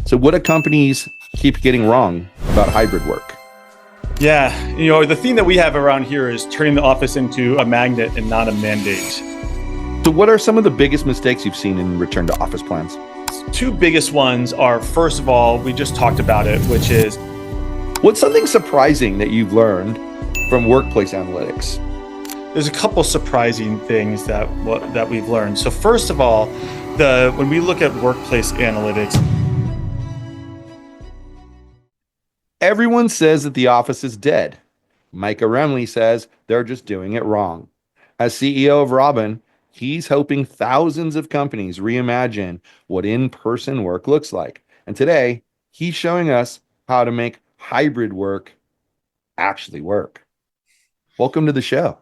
So what do companies keep getting wrong about hybrid work? Yeah, the theme that we have around here is turning the office into a magnet and not a mandate. So what are some of the biggest mistakes you've seen in return to office plans? Two biggest ones are, first of all, we just talked about it, which is What's something surprising that you've learned from workplace analytics? there's a couple surprising things that we've learned. So first of all, when we look at workplace analytics, Everyone says that the office is dead. Micah Remly says they're just doing it wrong. As CEO of Robin, he's helping thousands of companies reimagine what in-person work looks like. And today, he's showing us how to make hybrid work actually work. Welcome to the show.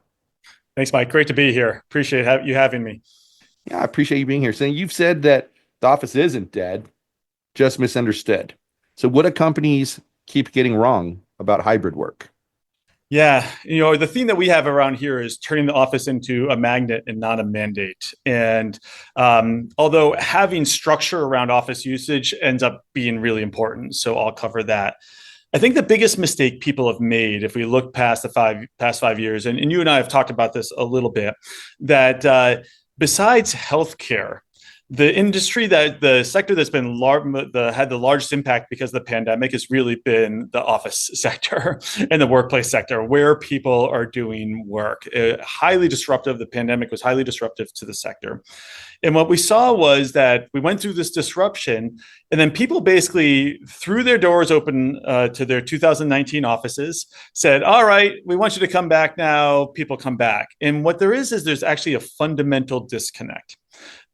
thanks, Mike. Great to be here. Appreciate you having me. Yeah, I appreciate you being here. So you've said that the office isn't dead, just misunderstood. So what do companies keep getting wrong about hybrid work? Yeah, the theme that we have around here is turning the office into a magnet and not a mandate. And although having structure around office usage ends up being really important, so I'll cover that. I think the biggest mistake people have made, if we look past the past 5 years, and you and I have talked about this a little bit, that besides healthcare, the sector that's been had the largest impact because of the pandemic has really been the office sector and the workplace sector, where people are doing work. Highly disruptive. The pandemic was highly disruptive to the sector. And what we saw was that we went through this disruption, and then people basically threw their doors open to their 2019 offices, said, all right, we want you to come back now. People come back. And what there is there's actually a fundamental disconnect.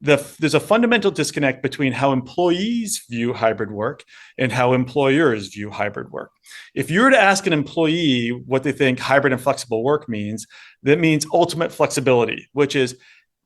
There's a fundamental disconnect between how employees view hybrid work and how employers view hybrid work. If you were to ask an employee what they think hybrid and flexible work means, that means ultimate flexibility, which is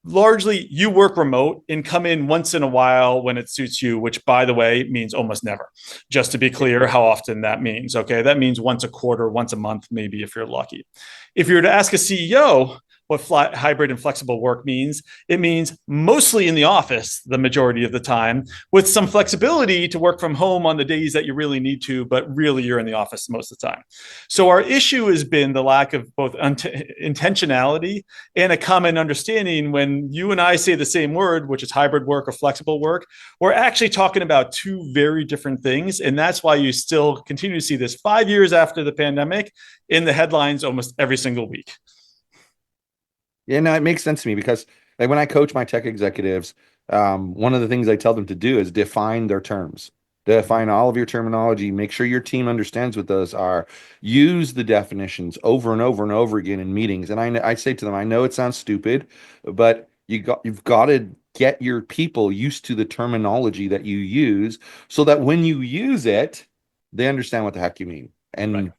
largely you work remote and come in once in a while when it suits you, which, by the way, means almost never. Just to be clear how often that means. Okay, that means once a quarter, once a month, maybe if you're lucky. If you were to ask a CEO what hybrid and flexible work means, it means mostly in the office the majority of the time, with some flexibility to work from home on the days that you really need to, but really you're in the office most of the time. So our issue has been the lack of both intentionality and a common understanding. When you and I say the same word, which is hybrid work or flexible work, we're actually talking about two very different things. And that's why you still continue to see this 5 years after the pandemic in the headlines almost every single week. Yeah, no, it makes sense to me because like when I coach my tech executives, one of the things I tell them to do is define their terms, define all of your terminology, make sure your team understands what those are, use the definitions over and over and over again in meetings. And I say to them, I know it sounds stupid, but you've got to get your people used to the terminology that you use so that when you use it, they understand what the heck you mean. And Right.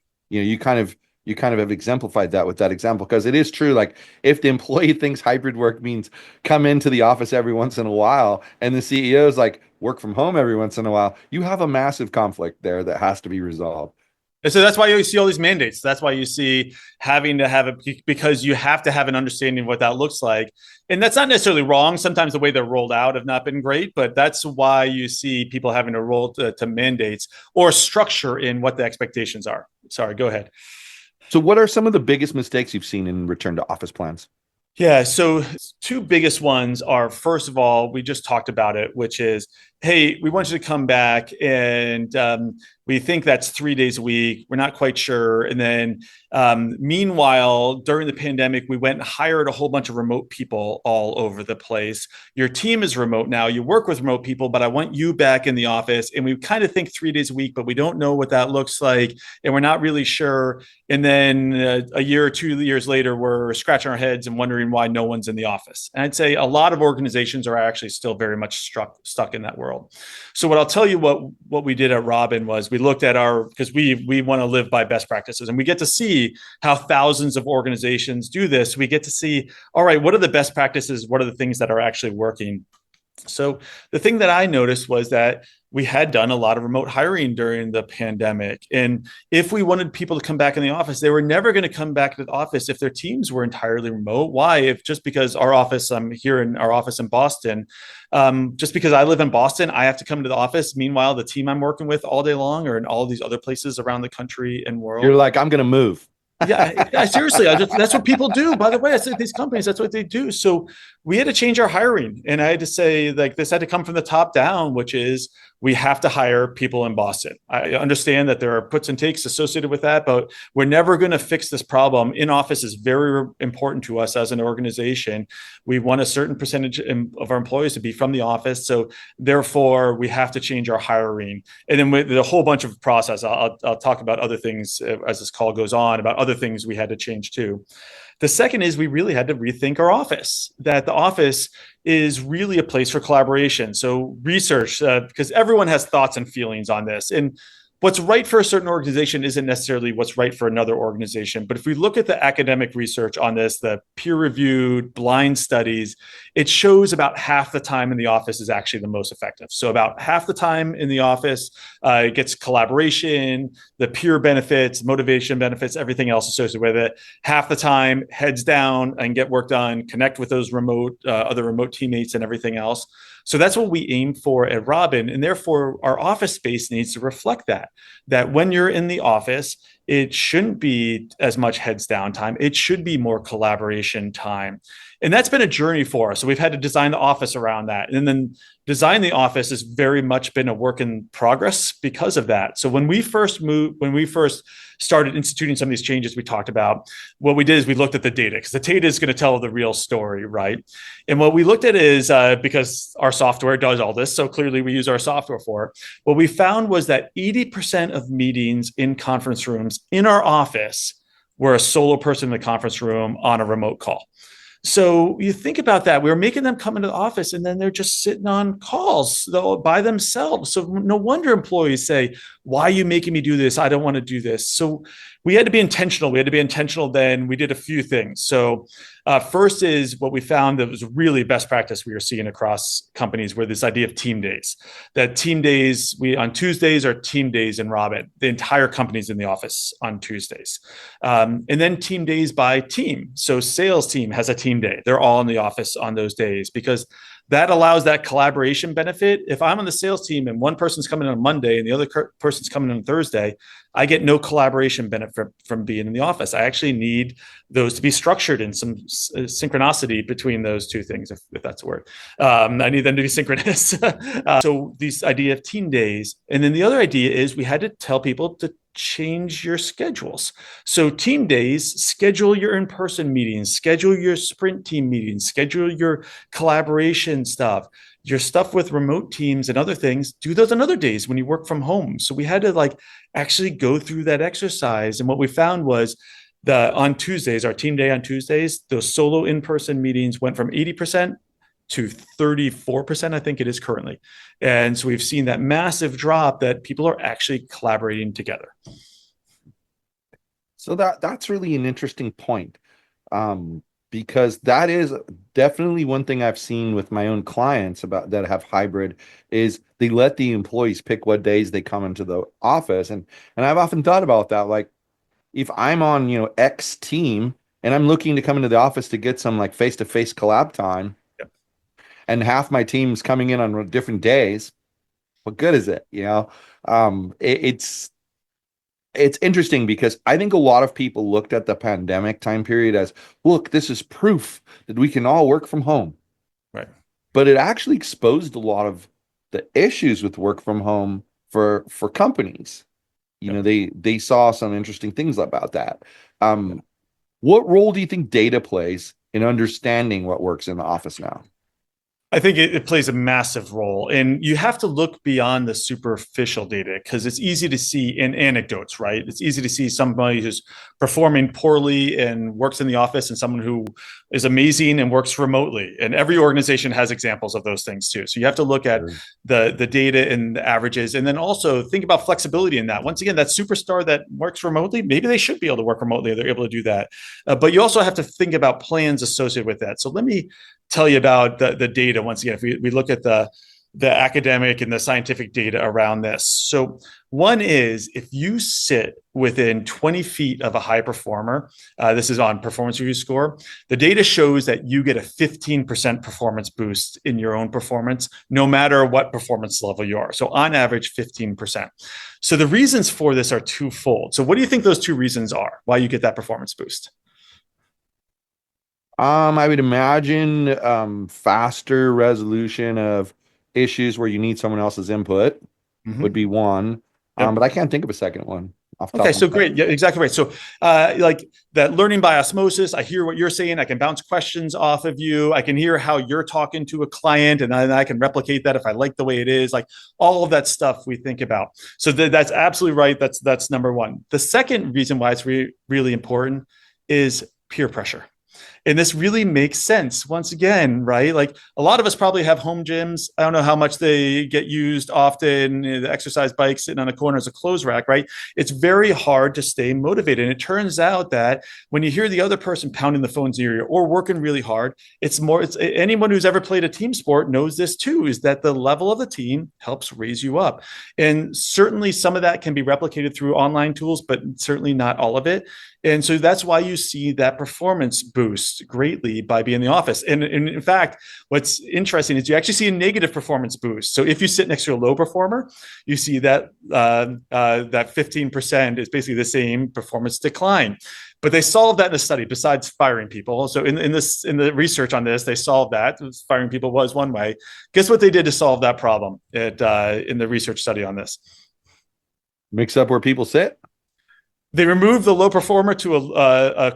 you kind of have exemplified that with that example, because it is true. Like if the employee thinks hybrid work means come into the office every once in a while, and the CEO is like work from home every once in a while, you have a massive conflict there that has to be resolved. And so that's why you see all these mandates. That's why you see having to have it, because you have to have an understanding of what that looks like. And that's not necessarily wrong. Sometimes the way they're rolled out have not been great, but that's why you see people having to roll to mandates or structure in what the expectations are. Sorry, go ahead. So what are some of the biggest mistakes you've seen in return to office plans? Yeah, so two biggest ones are, first of all, we just talked about it, which is, hey, we want you to come back, and we think that's 3 days a week. We're not quite sure. And then meanwhile, during the pandemic, we went and hired a whole bunch of remote people all over the place. Your team is remote now. You work with remote people, but I want you back in the office. And we kind of think 3 days a week, but we don't know what that looks like. And we're not really sure. And then a year or 2 years later, we're scratching our heads and wondering why no one's in the office. And I'd say a lot of organizations are actually still very much stuck in that world. So what I'll tell you, what we did at Robin was we looked at because we want to live by best practices, and we get to see how thousands of organizations do this. We get to see, all right, what are the best practices? What are the things that are actually working? So the thing that I noticed was that we had done a lot of remote hiring during the pandemic. And if we wanted people to come back in the office, they were never going to come back to the office if their teams were entirely remote. Why? If just because our office, I'm here in our office in Boston, just because I live in Boston, I have to come to the office. Meanwhile, the team I'm working with all day long or in all these other places around the country and You're world. like, I'm going to move. Yeah, seriously, that's what people do. By the way, I said these companies, that's what they do. So we had to change our hiring, and I had to say, like, this had to come from the top down, which is we have to hire people in Boston. I understand that there are puts and takes associated with that, but we're never going to fix this problem. In office is very important to us as an organization. We want a certain percentage of our employees to be from the office, so therefore we have to change our hiring. And then with a whole bunch of process, I'll talk about other things as this call goes on about other things we had to change too. The second is we really had to rethink our office, that the office is really a place for collaboration. So research, because everyone has thoughts and feelings on this. And what's right for a certain organization isn't necessarily what's right for another organization. But if we look at the academic research on this, the peer-reviewed blind studies, it shows about half the time in the office is actually the most effective. So about half the time in the office, it gets collaboration, the peer benefits, motivation benefits, everything else associated with it. Half the time, heads down and get work done, connect with those other remote teammates and everything else. So that's what we aim for at Robin. And therefore, our office space needs to reflect that when you're in the office, it shouldn't be as much heads down time. It should be more collaboration time. And that's been a journey for us. So we've had to design the office around that. And then design the office has very much been a work in progress because of that. So when we first started instituting some of these changes we talked about, what we did is we looked at the data, because the data is going to tell the real story, right? And what we looked at is, because our software does all this, so clearly we use our software for it, what we found was that 80% of meetings in conference rooms in our office were a solo person in the conference room on a remote call. So you think about that. We were making them come into the office and then they're just sitting on calls though, by themselves. So no wonder employees say, why are you making me do this? I don't want to do this. So we had to be intentional. Then. We did a few things. So first is what we found that was really best practice we were seeing across companies were this idea of team days. That team days, on Tuesdays are team days in Robin. The entire company's in the office on Tuesdays. And then team days by team. So sales team has a team day. They're all in the office on those days because that allows that collaboration benefit. If I'm on the sales team and one person's coming on Monday and the other person's coming on Thursday, I get no collaboration benefit from being in the office. I actually need those to be structured in some synchronicity between those two things, if that's a word. I need them to be synchronous. So this idea of team days. And then the other idea is we had to tell people to change your schedules. So team days, schedule your in-person meetings, schedule your sprint team meetings, schedule your collaboration stuff, your stuff with remote teams and other things, do those on other days when you work from home. So we had to actually go through that exercise. And what we found was on Tuesdays, our team day on Tuesdays, those solo in-person meetings went from 80% to 34%, I think it is currently. And so we've seen that massive drop that people are actually collaborating together. So that's really an interesting point, because that is definitely one thing I've seen with my own clients about that have hybrid is they let the employees pick what days they come into the office. And I've often thought about that. Like if I'm on, X team and I'm looking to come into the office to get some face-to-face collab time, and half my team's coming in on different days, what good is it? It's interesting because I think a lot of people looked at the pandemic time period as, look, this is proof that we can all work from home. Right. But it actually exposed a lot of the issues with work from home for companies. They saw some interesting things about that. What role do you think data plays in understanding what works in the office now? I think it plays a massive role, and you have to look beyond the superficial data because it's easy to see in anecdotes, right? It's easy to see somebody who's performing poorly and works in the office and someone who is amazing and works remotely. And every organization has examples of those things too. So you have to look at the data and the averages, and then also think about flexibility in that. Once again, that superstar that works remotely, maybe they should be able to work remotely. They're able to do that. But you also have to think about plans associated with that. So let me tell you about the data once again. If we look at the the academic and the scientific data around this. So one is if you sit within 20 feet of a high performer, this is on performance review score, the data shows that you get a 15% performance boost in your own performance, no matter what performance level you are. So on average, 15%. So the reasons for this are twofold. So what do you think those two reasons are, why you get that performance boost? I would imagine faster resolution of issues where you need someone else's input would Mm-hmm. be one. Yep. But I can't think of a second one off the top Okay, of my so head. great. Yeah, exactly right. So, like that learning by osmosis, I hear what you're saying. I can bounce questions off of you. I can hear how you're talking to a client, and then I can replicate that if I like the way it is. Like all of that stuff we think about. So that's absolutely right. That's number one. The second reason why it's really important is peer pressure. And this really makes sense once again, right? Like a lot of us probably have home gyms. I don't know how much they get used often, the exercise bike sitting on a corner as a clothes rack, right? It's very hard to stay motivated. And it turns out that when you hear the other person pounding the phone's ear or working really hard, it's anyone who's ever played a team sport knows this too, is that the level of the team helps raise you up. And certainly some of that can be replicated through online tools, but certainly not all of it. And so that's why you see that performance boost greatly by being in the office. And in fact, what's interesting is you actually see a negative performance boost. So if you sit next to a low performer, you see that that 15% is basically the same performance decline. But they solved that in the study. Besides firing people, so in the research on this, they solved that. Firing people was one way. Guess what they did to solve that problem in the research study on this? Mix up where people sit. They removed the low performer to a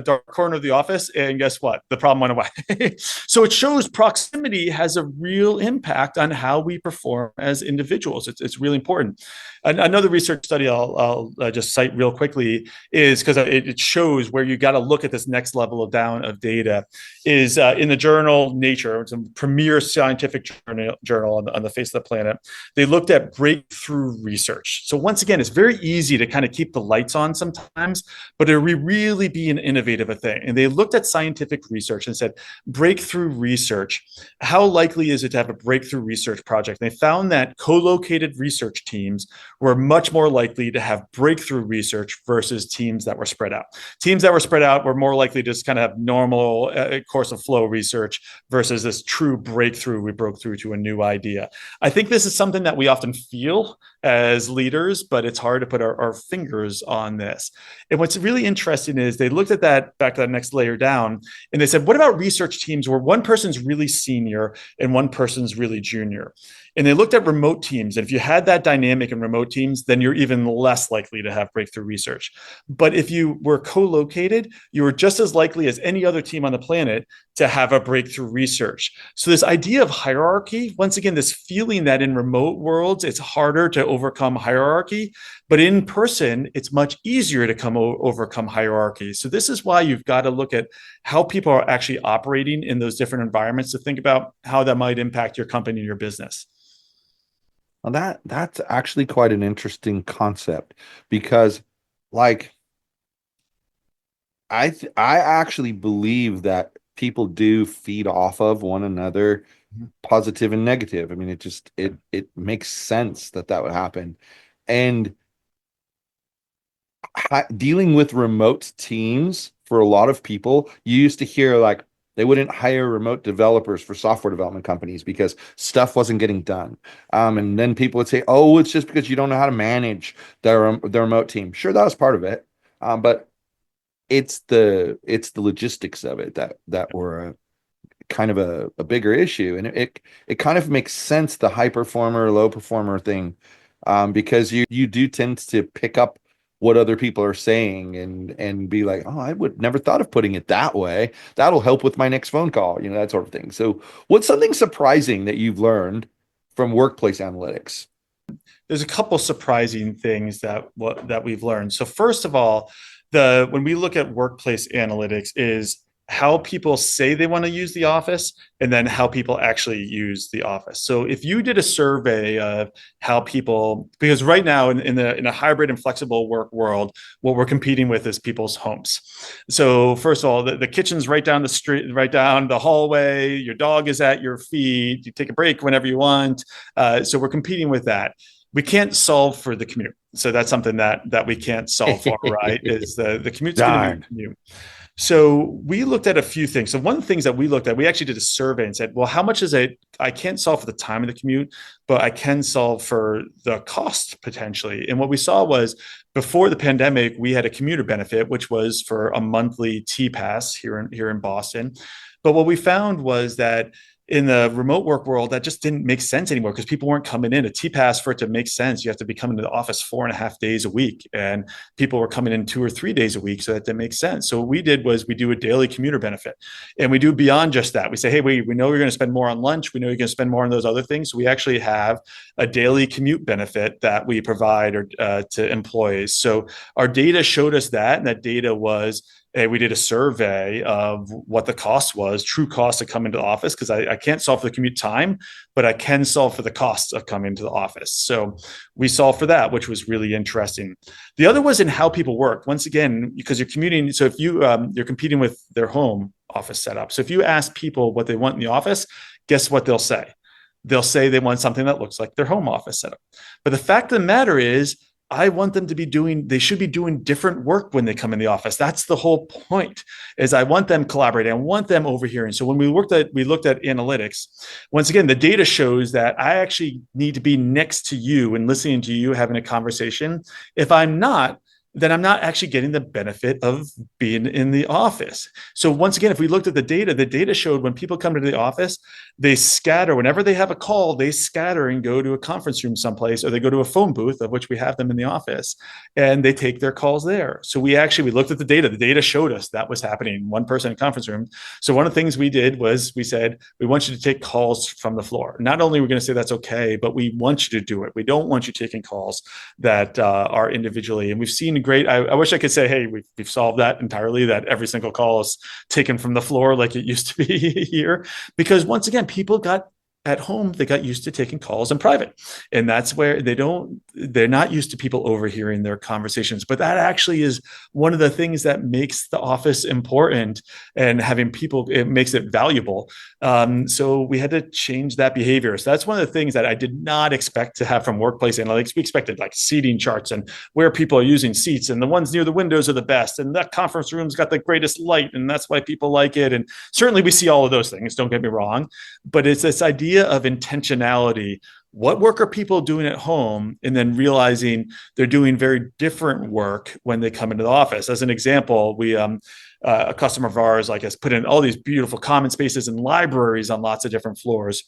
dark corner of the office, and guess what? The problem went away. So it shows proximity has a real impact on how we perform as individuals. It's really important. Another research study I'll just cite real quickly is because it shows where you got to look at this next level of down of data is in the journal Nature. It's a premier scientific journal on the face of the planet. They looked at breakthrough research. So once again, it's very easy to kind of keep the lights on sometimes, but are we really being innovative a thing? And they looked at scientific research and said, breakthrough research, how likely is it to have a breakthrough research project? And they found that co-located research teams were much more likely to have breakthrough research versus teams that were spread out. Teams that were spread out were more likely to just kind of have normal course of flow research versus this true breakthrough. We broke through to a new idea. I think this is something that we often feel as leaders, but it's hard to put our fingers on this. And what's really interesting is they looked at that back to that next layer down, and they said, what about research teams where one person's really senior and one person's really junior? And they looked at remote teams. And if you had that dynamic in remote teams, then you're even less likely to have breakthrough research. But if you were co-located, you were just as likely as any other team on the planet to have a breakthrough research. So this idea of hierarchy, once again, this feeling that in remote worlds, it's harder to overcome hierarchy, but in person, it's much easier to overcome hierarchy. So this is why you've got to look at how people are actually operating in those different environments to think about how that might impact your company and your business. Well, that's actually quite an interesting concept because, like, I actually believe that people do feed off of one another, positive and negative. I mean, it makes sense that that would happen, and dealing with remote teams for a lot of people, you used to hear like they wouldn't hire remote developers for software development companies because stuff wasn't getting done. And then people would say, "Oh, it's just because you don't know how to manage the remote team." Sure, that was part of it, but it's the logistics of it that were kind of a bigger issue, and it kind of makes sense the high performer, low performer thing, because you do tend to pick up what other people are saying and be like, oh, I would never thought of putting it that way. That'll help with my next phone call, that sort of thing. So, what's something surprising that you've learned from workplace analytics? There's a couple surprising things that we've learned. So first of all, when we look at workplace analytics is how people say they want to use the office, and then how people actually use the office. So if you did a survey of how people, because right now in a hybrid and flexible work world, what we're competing with is people's homes. So first of all, the kitchen's right down the street, right down the hallway. Your dog is at your feet. You take a break whenever you want. So we're competing with that. We can't solve for the commute. So that's something that we can't solve for, right? Is the commute's going to be the Darn. commute. So we looked at a few things. So one of the things that we looked at, we actually did a survey and said, well, how much is it? I can't solve for the time of the commute, but I can solve for the cost potentially. And what we saw was before the pandemic, we had a commuter benefit, which was for a monthly T pass here in Boston. But what we found was that in the remote work world, that just didn't make sense anymore because people weren't coming in. A T-Pass, for it to make sense, you have to be coming to the office 4.5 days a week. And people were coming in 2 or 3 days a week. So that didn't make sense. So what we did was we do a daily commuter benefit. And we do beyond just that. We say, hey, we know you're going to spend more on lunch. We know you're going to spend more on those other things. So we actually have a daily commute benefit that we provide to employees. So our data showed us that. And that data was, we did a survey of what the cost was, true cost to come into the office, because I can't solve for the commute time, but I can solve for the costs of coming to the office. So we solved for that, which was really interesting. The other was in how people work. Once again, because you're commuting, so if you're competing with their home office setup. So if you ask people what they want in the office, guess what they'll say? They'll say they want something that looks like their home office setup. But the fact of the matter is, I want them to be they should be doing different work when they come in the office. That's the whole point, is I want them collaborating. I want them overhearing. So when we looked at analytics, once again, the data shows that I actually need to be next to you and listening to you having a conversation. If I'm not, then I'm not actually getting the benefit of being in the office. So once again, if we looked at the data showed when people come to the office, they scatter. Whenever they have a call, they scatter and go to a conference room someplace, or they go to a phone booth, of which we have them in the office, and they take their calls there. So we looked at the data. The data showed us that was happening. One person in conference room. So one of the things we did was we said, we want you to take calls from the floor. Not only are we going to say that's okay, but we want you to do it. We don't want you taking calls that are individually. And we've seen great. I wish I could say, hey, we've solved that entirely, that every single call is taken from the floor like it used to be here. Because once again, people got at home, they got used to taking calls in private. And that's where they're not used to people overhearing their conversations. But that actually is one of the things that makes the office important, and having people, it makes it valuable. So we had to change that behavior. So that's one of the things that I did not expect to have from workplace analytics. We expected like seating charts and where people are using seats, and the ones near the windows are the best. And that conference room's got the greatest light, and that's why people like it. And certainly we see all of those things, don't get me wrong. But it's this idea of intentionality. What work are people doing at home? And then realizing they're doing very different work when they come into the office. As an example, a customer of ours has put in all these beautiful common spaces and libraries on lots of different floors.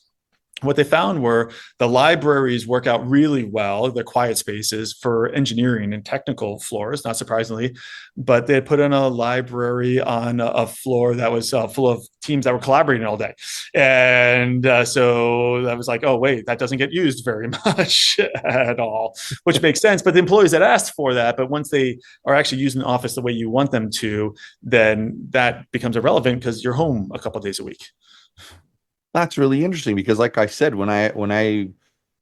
What they found were the libraries work out really well, the quiet spaces, for engineering and technical floors, not surprisingly. But they put in a library on a floor that was full of teams that were collaborating all day. And so that was like, oh, wait, that doesn't get used very much at all, which makes sense. But the employees that asked for that, but once they are actually using the office the way you want them to, then that becomes irrelevant because you're home a couple of days a week. That's really interesting because, like I said, when I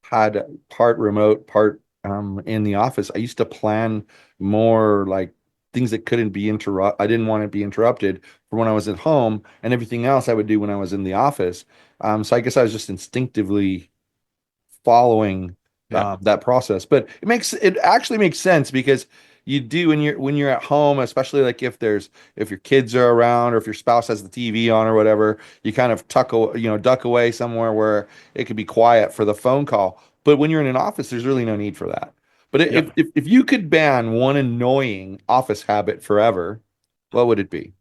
had part remote, part in the office, I used to plan more like things that couldn't be interrupt. I didn't want to be interrupted for when I was at home, and everything else I would do when I was in the office. So I guess I was just instinctively following Yeah. that process. But it actually makes sense because you do when you're at home, especially like if your kids are around or if your spouse has the TV on or whatever, you kind of duck away somewhere where it could be quiet for the phone call. But when you're in an office, there's really no need for that. But if Yep. if, if you could ban one annoying office habit forever, what would it be?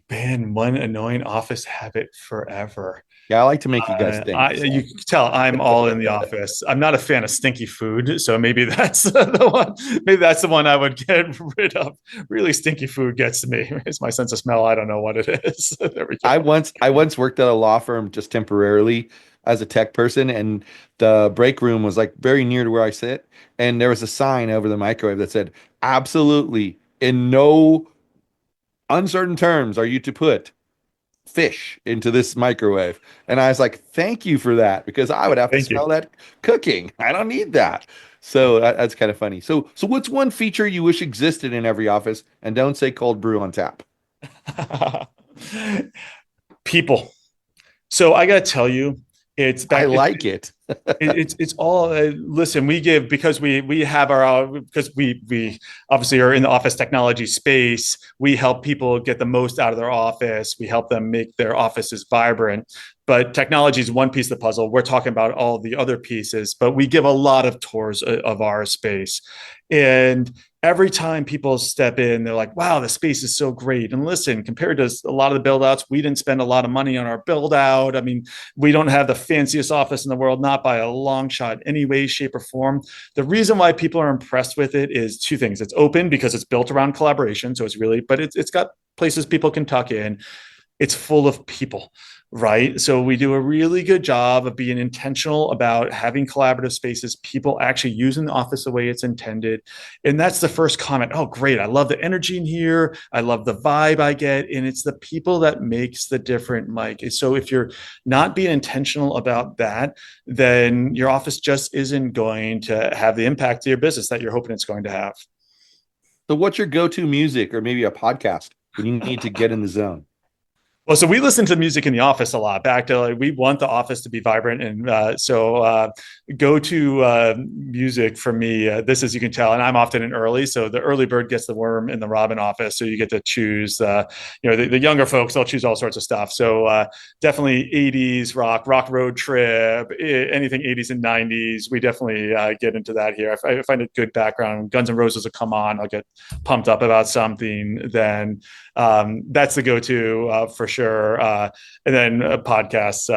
Ban one annoying office habit forever. Yeah, I like to make you guys think. You So. can tell I'm all in the office. I'm not a fan of stinky food, so maybe that's the one. Maybe that's the one I would get rid of. Really stinky food gets to me. It's my sense of smell. I don't know what it is. There we I go. once I once worked at a law firm just temporarily as a tech person, and the break room was like very near to where I sit, and there was a sign over the microwave that said, "Absolutely, in no uncertain terms are you to put fish into this microwave? And I was like, thank you for that, because I would have to Thank you. smell that cooking. I don't need that. So that's kind of funny. So what's one feature you wish existed in every office? And don't say cold brew on tap. People. So I got to tell you, it's I back. like it. It's all listen, we give because we have our because we obviously are in the office technology space. We help people get the most out of their office. We help them make their offices vibrant, but technology is one piece of the puzzle. We're talking about all the other pieces, but we give a lot of tours of our space. And every time people step in, they're like, wow, the space is so great. And listen, compared to a lot of the build outs, we didn't spend a lot of money on our build out. I mean, we don't have the fanciest office in the world, not by a long shot, any way, shape, or form. The reason why people are impressed with it is two things. It's open because it's built around collaboration. So it's really, but it's got places people can tuck in. It's full of people, right? So we do a really good job of being intentional about having collaborative spaces, people actually using the office the way it's intended. And that's the first comment. Oh, great. I love the energy in here. I love the vibe I get. And it's the people that makes the difference, Mike. So if you're not being intentional about that, then your office just isn't going to have the impact to your business that you're hoping it's going to have. So what's your go-to music or maybe a podcast when you need to get in the zone? Well, so we listen to music in the office a lot. Back to like, we want the office to be vibrant, and go to music for me. This, as you can tell, and I'm often in early, so the early bird gets the worm in the Robin office. So you get to choose. The younger folks, they'll choose all sorts of stuff. So definitely 80s rock road trip, anything 80s and 90s. We definitely get into that here. I find a good background. Guns N' Roses will come on. I'll get pumped up about something. Then that's the go-to for sure. And then podcasts,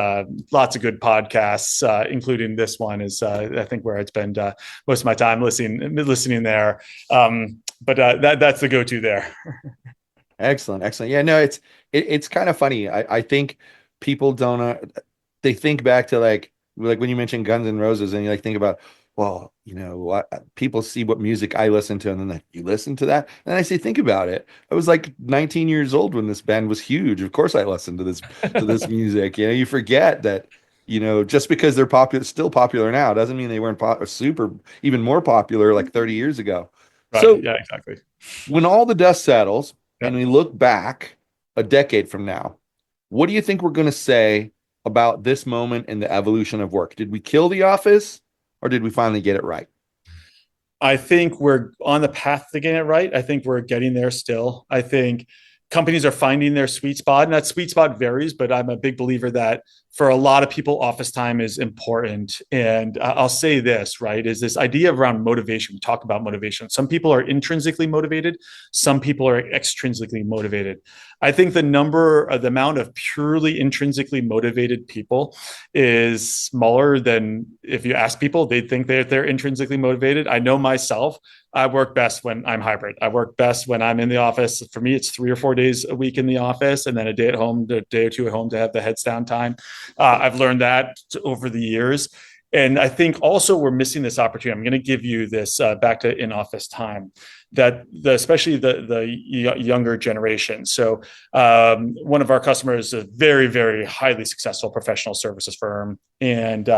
lots of good podcasts, including this one is I think where I spend most of my time listening there. That's the go-to there. Excellent, excellent. Yeah, no, it's kind of funny. I think people don't they think back to like when you mentioned Guns N' Roses and you like think about, well, what people see what music I listen to, and then like, you listen to that, and I say, think about it. I was like 19 years old when this band was huge. Of course, I listened to this music. You forget that. Just because they're popular, still popular now, doesn't mean they weren't super, even more popular like 30 years ago. Right. So Yeah, exactly. when all the dust settles and Yeah. we look back a decade from now, what do you think we're going to say about this moment in the evolution of work? Did we kill the office or did we finally get it right? I think we're on the path to getting it right. I think we're getting there still. I think companies are finding their sweet spot, and that sweet spot varies, but I'm a big believer that for a lot of people, office time is important. And I'll say this, right, is this idea around motivation. We talk about motivation. Some people are intrinsically motivated. Some people are extrinsically motivated. I think the amount of purely intrinsically motivated people is smaller than if you ask people, they think they're intrinsically motivated. I know myself. I work best when I'm hybrid. I work best when I'm in the office. For me, it's 3 or 4 days a week in the office, and then a day at home, a day or two at home to have the heads down time. I've learned that over the years. And I think also we're missing this opportunity. I'm going to give you this back to in-office time, that especially the younger generation. So one of our customers is a very, very highly successful professional services firm. And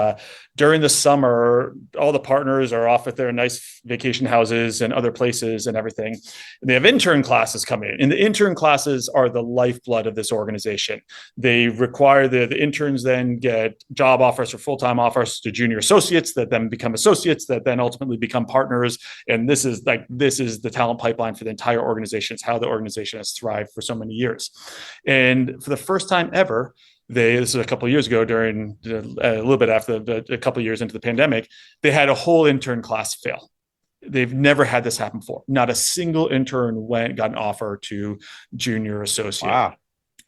during the summer, all the partners are off at their nice vacation houses and other places and everything. And they have intern classes coming in. And the intern classes are the lifeblood of this organization. They require the interns then get job offers or full-time offers to junior associates that then become associates that then ultimately become partners. And this is the talent pipeline for the entire organization. It's how the organization has thrived for so many years. And for the first time ever, this is a couple of years ago during a little bit after a couple of years into the pandemic, they had a whole intern class fail. They've never had this happen before. Not a single intern got an offer to junior associate. Wow.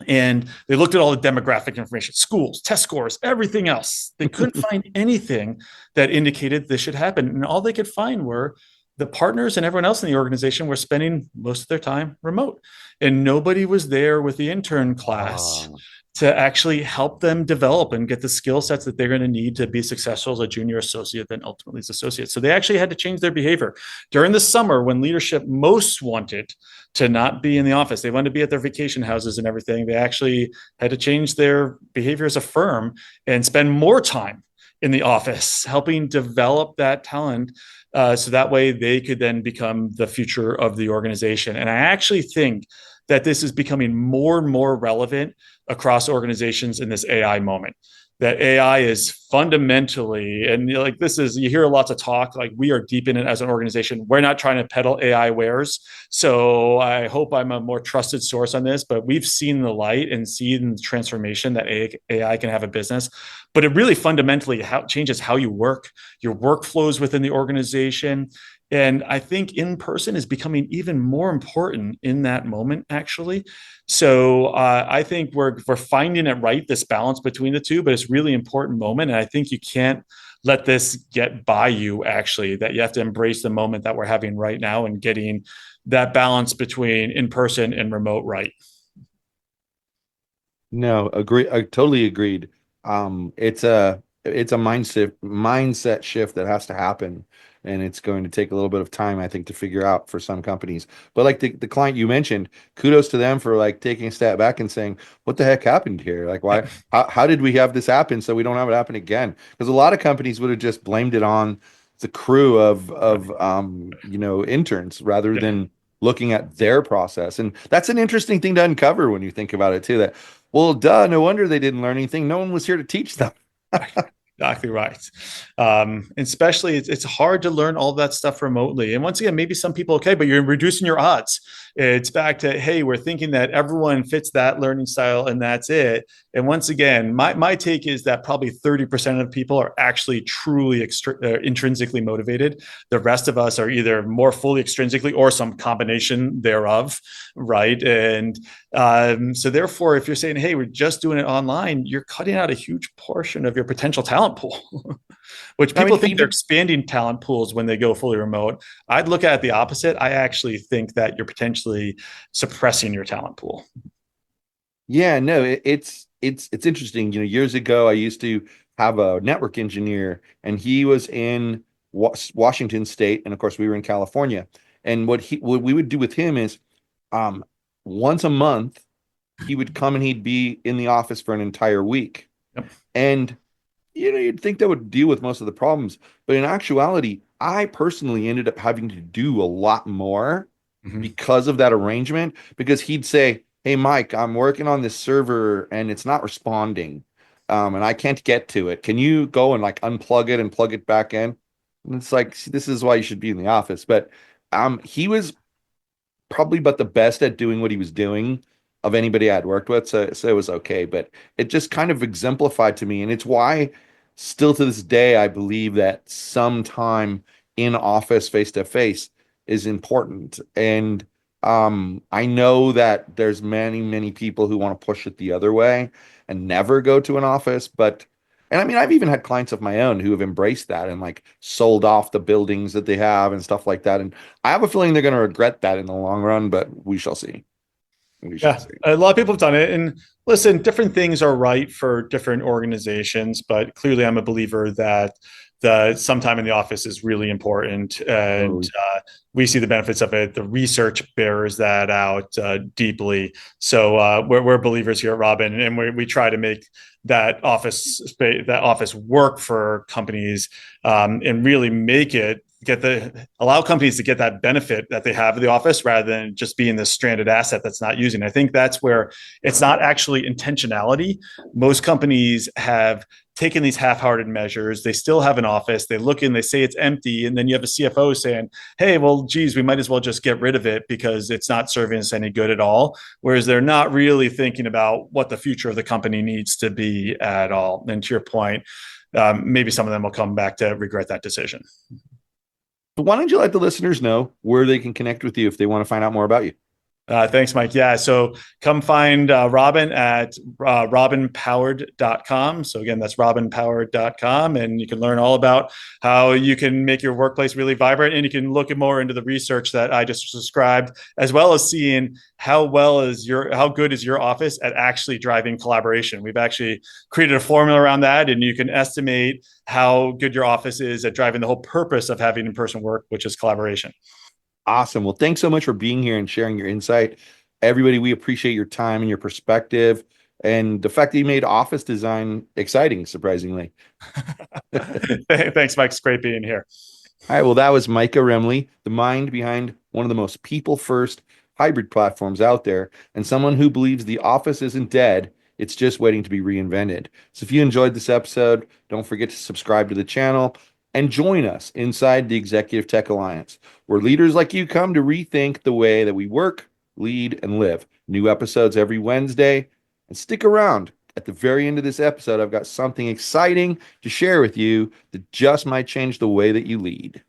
And they looked at all the demographic information, schools, test scores, everything else. They couldn't find anything that indicated this should happen. And all they could find were the partners and everyone else in the organization were spending most of their time remote. And nobody was there with the intern class to actually help them develop and get the skill sets that they're going to need to be successful as a junior associate, then ultimately as associate. So they actually had to change their behavior during the summer when leadership most wanted to not be in the office. They wanted to be at their vacation houses and everything. They actually had to change their behavior as a firm and spend more time in the office helping develop that talent, so that way they could then become the future of the organization. And I actually think that this is becoming more and more relevant across organizations in this AI moment. That AI is fundamentally, and like this is, you hear lots of talk, like we are deep in it as an organization. We're not trying to peddle AI wares. So I hope I'm a more trusted source on this, but we've seen the light and seen the transformation that AI can have a business. But it really fundamentally changes how you work, your workflows within the organization. And I think in person is becoming even more important in that moment, actually. So I think we're finding it right, this balance between the two, but it's really important moment. And I think you can't let this get by you, actually, that you have to embrace the moment that we're having right now and getting that balance between in person and remote right. No, agree. I totally agreed. It's a mindset shift that has to happen, and it's going to take a little bit of time, I think, to figure out for some companies. But like the client you mentioned, kudos to them for like taking a step back and saying, "What the heck happened here? Like, why? Yeah. How did we have this happen so we don't have it happen again?" Because a lot of companies would have just blamed it on the crew of interns rather Yeah. than looking at their process. And that's an interesting thing to uncover when you think about it too. That well, duh, no wonder they didn't learn anything. No one was here to teach them. Exactly right. Especially, it's hard to learn all that stuff remotely. And once again, maybe some people, okay, but you're reducing your odds. It's back to, hey, we're thinking that everyone fits that learning style and that's it. And once again, my take is that probably 30% of people are actually truly intrinsically motivated. The rest of us are either more fully extrinsically or some combination thereof, right? And so therefore, if you're saying, hey, we're just doing it online, you're cutting out a huge portion of your potential talent pool, which I mean, people think they're even expanding talent pools when they go fully remote. I'd look at it the opposite. I actually think that you're potentially suppressing your talent pool. yeah, no, it's interesting. Years ago, I used to have a network engineer, and he was in Washington State, and of course, we were in California. And what we would do with him is, um, once a month, he would come and he'd be in the office for an entire week. Yep. And you'd think that would deal with most of the problems, but in actuality, I personally ended up having to do a lot more Mm-hmm. because of that arrangement. Because he'd say, "Hey, Mike, I'm working on this server and it's not responding, and I can't get to it. Can you go and like unplug it and plug it back in?" And it's like, "See, this is why you should be in the office." But he was probably but the best at doing what he was doing of anybody I'd worked with. So it was okay. But it just kind of exemplified to me. And it's why still to this day, I believe that some time in office face to face is important. And I know that there's many, many people who want to push it the other way and never go to an office. And I mean, I've even had clients of my own who have embraced that and like sold off the buildings that they have and stuff like that. And I have a feeling they're going to regret that in the long run, but we shall see. We shall Yeah, see. a lot of people have done it. And listen, different things are right for different organizations, but clearly I'm a believer that the some time in the office is really important. And Totally. we see the benefits of it. The research bears that out deeply. So we're believers here at Robin, and we try to make that office space, that office work for companies, and really make it allow companies to get that benefit that they have of the office rather than just being this stranded asset that's not using. I think that's where it's not actually intentionality. Most companies have taken these half-hearted measures. They still have an office. They look in, they say it's empty, and then you have a CFO saying, "Hey, well, geez, we might as well just get rid of it because it's not serving us any good at all." Whereas they're not really thinking about what the future of the company needs to be at all. And to your point, maybe some of them will come back to regret that decision. So why don't you let the listeners know where they can connect with you if they want to find out more about you? Thanks, Mike. Yeah. So come find Robin at robinpowered.com. So again, that's robinpowered.com. And you can learn all about how you can make your workplace really vibrant. And you can look more into the research that I just described, as well as seeing how good is your office at actually driving collaboration. We've actually created a formula around that, and you can estimate how good your office is at driving the whole purpose of having in-person work, which is collaboration. Awesome. Well, thanks so much for being here and sharing your insight. Everybody, we appreciate your time and your perspective and the fact that you made office design exciting, surprisingly. Thanks, Mike. It's great being here. All right. Well, that was Micah Remly, the mind behind one of the most people first hybrid platforms out there, and someone who believes the office isn't dead. It's just waiting to be reinvented. So if you enjoyed this episode, don't forget to subscribe to the channel and join us inside the Executive Tech Alliance, where leaders like you come to rethink the way that we work, lead, and live. New episodes every Wednesday. And stick around. At the very end of this episode, I've got something exciting to share with you that just might change the way that you lead.